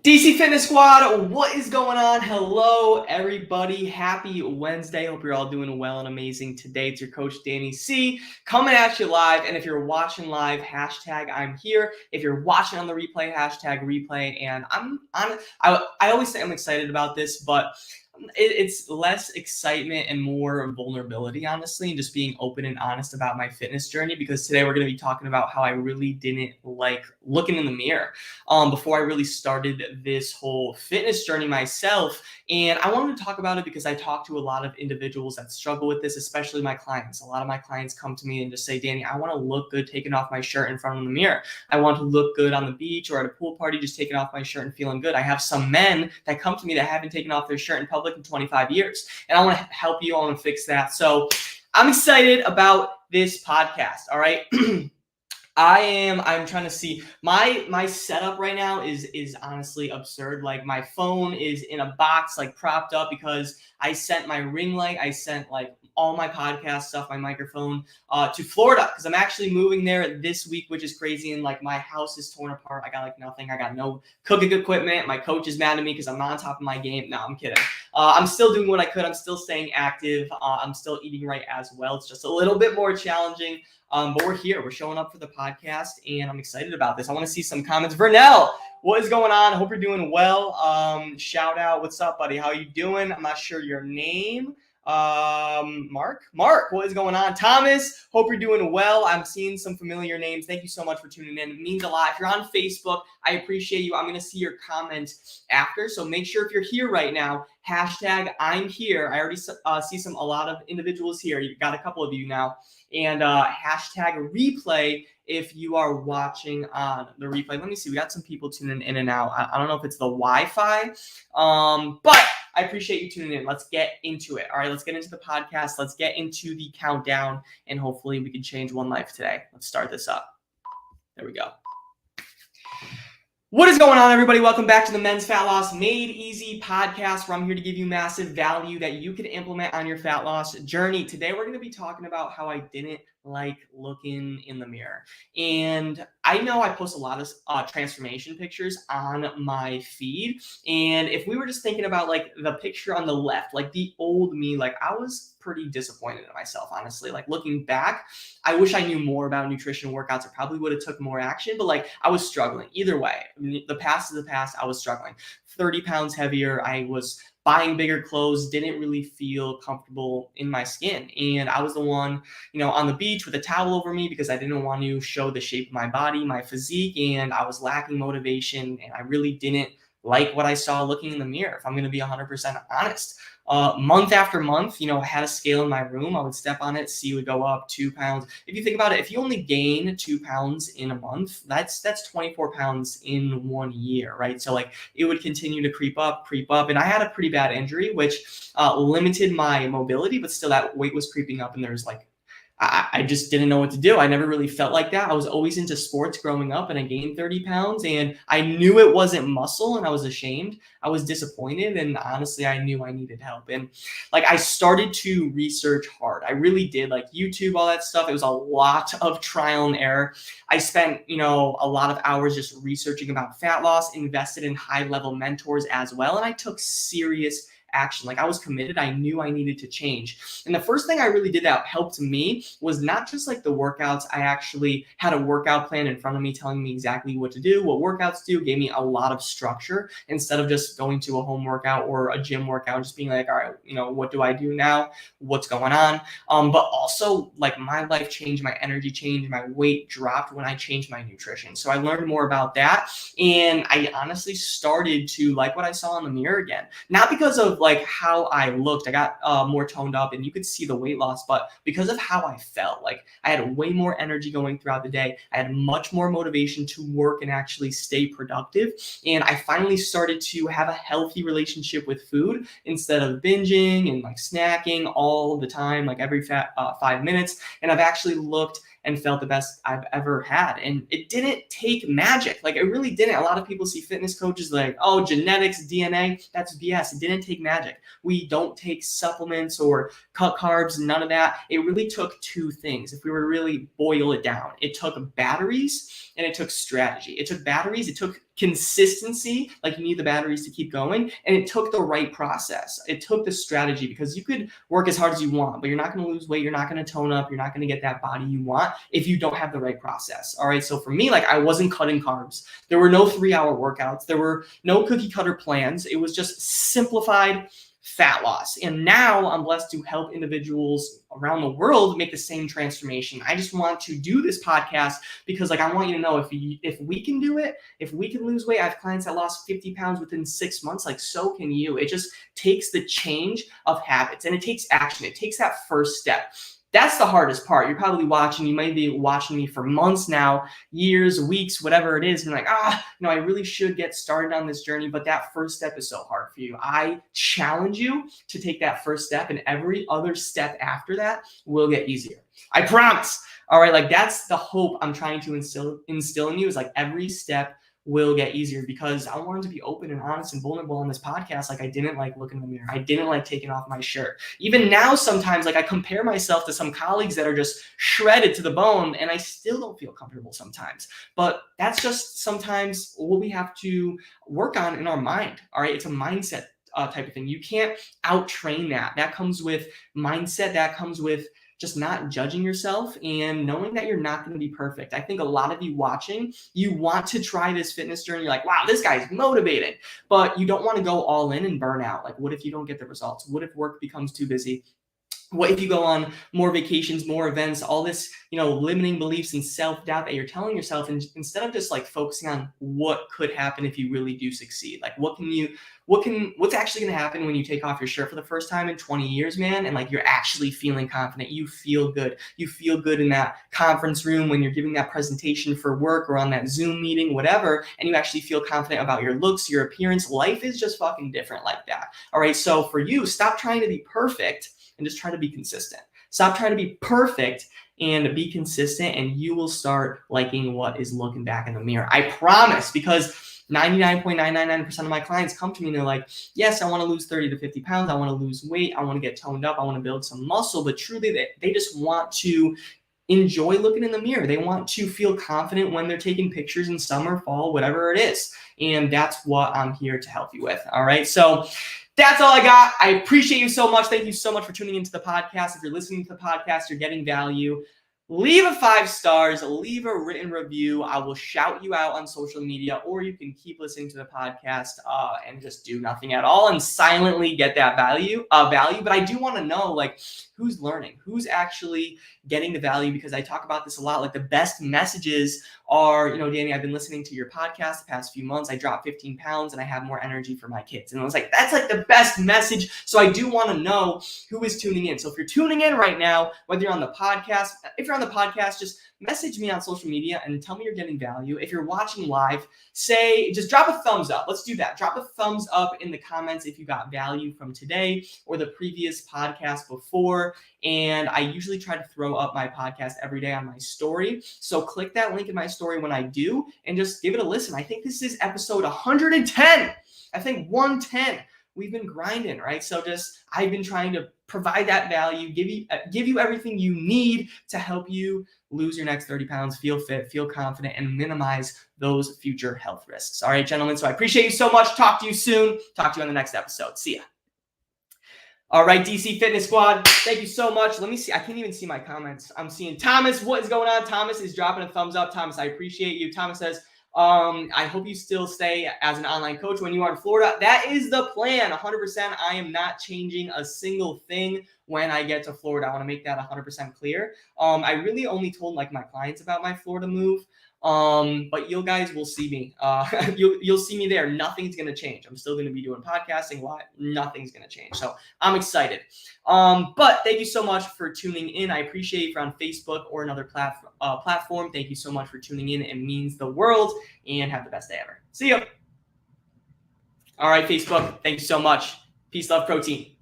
DC Fitness Squad, what is going on? Hello, everybody. Happy Wednesday. Hope you're all doing well and amazing today. It's your coach, Danny C, coming at you live. And if you're watching live, hashtag I'm here. If you're watching on the replay, hashtag replay. And I always say I'm excited about this, but it's less excitement and more vulnerability, honestly, and just being open and honest about my fitness journey, because today we're going to be talking about how I really didn't like looking in the mirror before I really started this whole fitness journey myself. And I wanted to talk about it because I talk to a lot of individuals that struggle with this, especially my clients. A lot of my clients come to me and just say, Danny, I want to look good taking off my shirt in front of the mirror. I want to look good on the beach or at a pool party, just taking off my shirt and feeling good. I have some men that come to me that haven't taken off their shirt in public in 25 years. And I want to help you. I want to fix that. So I'm excited about this podcast. All right. I'm trying to see my setup right now is honestly absurd. Like, my phone is in a box, like propped up, because I sent my ring light, I sent like all my podcast stuff, my microphone, to Florida, because I'm actually moving there this week, which is crazy. And like, my house is torn apart. I got like nothing. I got no cooking equipment. My coach is mad at me because I'm not on top of my game. No, I'm kidding. I'm still doing what I could. I'm still staying active. I'm still eating right as well. It's just a little bit more challenging. But we're here. We're showing up for the podcast, and I'm excited about this. I want to see some comments. Vernell, what is going on? I hope you're doing well. Shout out. What's up, buddy? How you doing? I'm not sure your name. Mark, what is going on? Thomas, hope you're doing well. I'm seeing some familiar names. Thank you so much for tuning in. It means a lot. If you're on Facebook, I appreciate you. I'm going to see your comment after. So make sure, if you're here right now, hashtag I'm here. I already see a lot of individuals here. You've got a couple of you now. And hashtag replay if you are watching on the replay. Let me see. We got some people tuning in and out. I don't know if it's the Wi-Fi, but I appreciate you tuning in. Let's get into it. All right, let's get into the podcast. Let's get into the countdown, and hopefully we can change one life today. Let's start this up. There we go. What is going on, everybody? Welcome back to the Men's Fat Loss Made Easy podcast, where I'm here to give you massive value that you can implement on your fat loss journey. Today, we're going to be talking about how I didn't like looking in the mirror. And I know I post a lot of transformation pictures on my feed. And if we were just thinking about like the picture on the left, like the old me, like I was pretty disappointed in myself, honestly. Like, looking back, I wish I knew more about nutrition workouts. I probably would have took more action, but like, I was struggling either way. I mean, the past is the past. I was struggling. 30 pounds heavier. I was buying bigger clothes, didn't really feel comfortable in my skin. And I was the one, on the beach with a towel over me because I didn't want to show the shape of my body, my physique, and I was lacking motivation, and I really didn't like what I saw looking in the mirror, if I'm going to be 100% honest. Month after month, I had a scale in my room. I would step on it, see it would go up 2 pounds. If you think about it, if you only gain 2 pounds in a month, that's 24 pounds in 1 year, right? So like, it would continue to creep up. And I had a pretty bad injury, which limited my mobility, but still that weight was creeping up, and there's like, I just didn't know what to do. I never really felt like that. I was always into sports growing up, and I gained 30 pounds, and I knew it wasn't muscle, and I was ashamed. I was disappointed, and honestly, I knew I needed help. And like, I started to research hard. I really did, like YouTube, all that stuff. It was a lot of trial and error. I spent, a lot of hours just researching about fat loss, invested in high-level mentors as well, and I took serious action. Like, I was committed. I knew I needed to change. And the first thing I really did that helped me was not just like the workouts. I actually had a workout plan in front of me telling me exactly what to do, what workouts to do, gave me a lot of structure instead of just going to a home workout or a gym workout, just being like, all right, what do I do now? What's going on? But also, like, my life changed, my energy changed, my weight dropped when I changed my nutrition. So I learned more about that. And I honestly started to like what I saw in the mirror again, not because of like how I looked. I got more toned up, and you could see the weight loss, but because of how I felt. Like, I had way more energy going throughout the day. I had much more motivation to work and actually stay productive. And I finally started to have a healthy relationship with food instead of binging and like snacking all the time, like every 5 minutes. And I've actually looked and felt the best I've ever had. And it didn't take magic. Like, it really didn't. A lot of people see fitness coaches like, oh, genetics, DNA, that's BS. It didn't take magic. We don't take supplements or cut carbs, none of that. It really took two things. If we were to really boil it down, it took batteries and it took strategy. It took batteries. It took consistency, like you need the batteries to keep going, and it took the right process. It took the strategy, because you could work as hard as you want, but you're not going to lose weight, you're not going to tone up, you're not going to get that body you want if you don't have the right process. All right, so for me, like, I wasn't cutting carbs. There were no 3-hour workouts. There were no cookie cutter plans. It was just simplified fat loss. And now I'm blessed to help individuals around the world make the same transformation. I just want to do this podcast because, like, I want you to know, if we can do it, if we can lose weight. I have clients that lost 50 pounds within 6 months. Like, so can you. It just takes the change of habits, and it takes action. It takes that first step. That's the hardest part. You're probably watching, you might be watching me for months now, years, weeks, whatever it is. And you're like, I really should get started on this journey. But that first step is so hard for you. I challenge you to take that first step, and every other step after that will get easier. I promise. All right. Like, that's the hope I'm trying to instill in you, is like every step will get easier, because I wanted to be open and honest and vulnerable on this podcast. Like, I didn't like looking in the mirror. I didn't like taking off my shirt. Even now, sometimes, like, I compare myself to some colleagues that are just shredded to the bone, and I still don't feel comfortable sometimes. But that's just sometimes what we have to work on in our mind. All right. It's a mindset type of thing. You can't out-train that. That comes with mindset. That comes with just not judging yourself and knowing that you're not going to be perfect. I think a lot of you watching, you want to try this fitness journey. You're like, wow, this guy's motivated, but you don't want to go all in and burn out. Like, what if you don't get the results? What if work becomes too busy? What if you go on more vacations, more events, all this, limiting beliefs and self-doubt that you're telling yourself, and instead of just like focusing on what could happen if you really do succeed? Like, what's actually going to happen when you take off your shirt for the first time in 20 years, man? And like, you're actually feeling confident. You feel good. You feel good in that conference room when you're giving that presentation for work or on that Zoom meeting, whatever, and you actually feel confident about your looks, your appearance. Life is just fucking different like that. All right. So for you, stop trying to be perfect and just try to be consistent. Stop trying to be perfect and be consistent, and you will start liking what is looking back in the mirror. I promise, because 99.999% of my clients come to me and they're like, yes, I want to lose 30 to 50 pounds. I want to lose weight. I want to get toned up. I want to build some muscle. But truly, they just want to enjoy looking in the mirror. They want to feel confident when they're taking pictures in summer, fall, whatever it is. And that's what I'm here to help you with. All right. So that's all I got. I appreciate you so much. Thank you so much for tuning into the podcast. If you're listening to the podcast, you're getting value. Leave a 5 stars, leave a written review. I will shout you out on social media, or you can keep listening to the podcast and just do nothing at all and silently get that value. But I do want to know, like, who's learning, who's actually getting the value, because I talk about this a lot. Like, the best messages are, Danny, I've been listening to your podcast the past few months. I dropped 15 pounds and I have more energy for my kids. And I was like, that's like the best message. So I do want to know who is tuning in. So if you're tuning in right now, whether you're on the podcast, just message me on social media and tell me you're getting value. If you're watching live, just drop a thumbs up. Let's do that. Drop a thumbs up in the comments if you got value from today or the previous podcast before. And I usually try to throw up my podcast every day on my story. So click that link in my story when I do and just give it a listen. I think this is episode 110. I think 110. We've been grinding, right? So I've been trying to provide that value, give you everything you need to help you lose your next 30 pounds, feel fit, feel confident, and minimize those future health risks. All right, gentlemen. So I appreciate you so much. Talk to you soon. Talk to you on the next episode. See ya. All right, DC Fitness Squad, thank you so much. Let me see. I can't even see my comments. I'm seeing Thomas. What is going on? Thomas is dropping a thumbs up. Thomas, I appreciate you. Thomas says, I hope you still stay as an online coach when you are in Florida. That is the plan, 100%. I am not changing a single thing when I get to Florida. I want to make that 100% clear. I really only told my clients about my Florida move. But you guys will see me. You'll see me there. Nothing's going to change. I'm still going to be doing podcasting live. Nothing's going to change. So I'm excited. But thank you so much for tuning in. I appreciate you if you're on Facebook or another platform. Thank you so much for tuning in. It means the world, and have the best day ever. See you. All right, Facebook. Thank you so much. Peace, love, protein.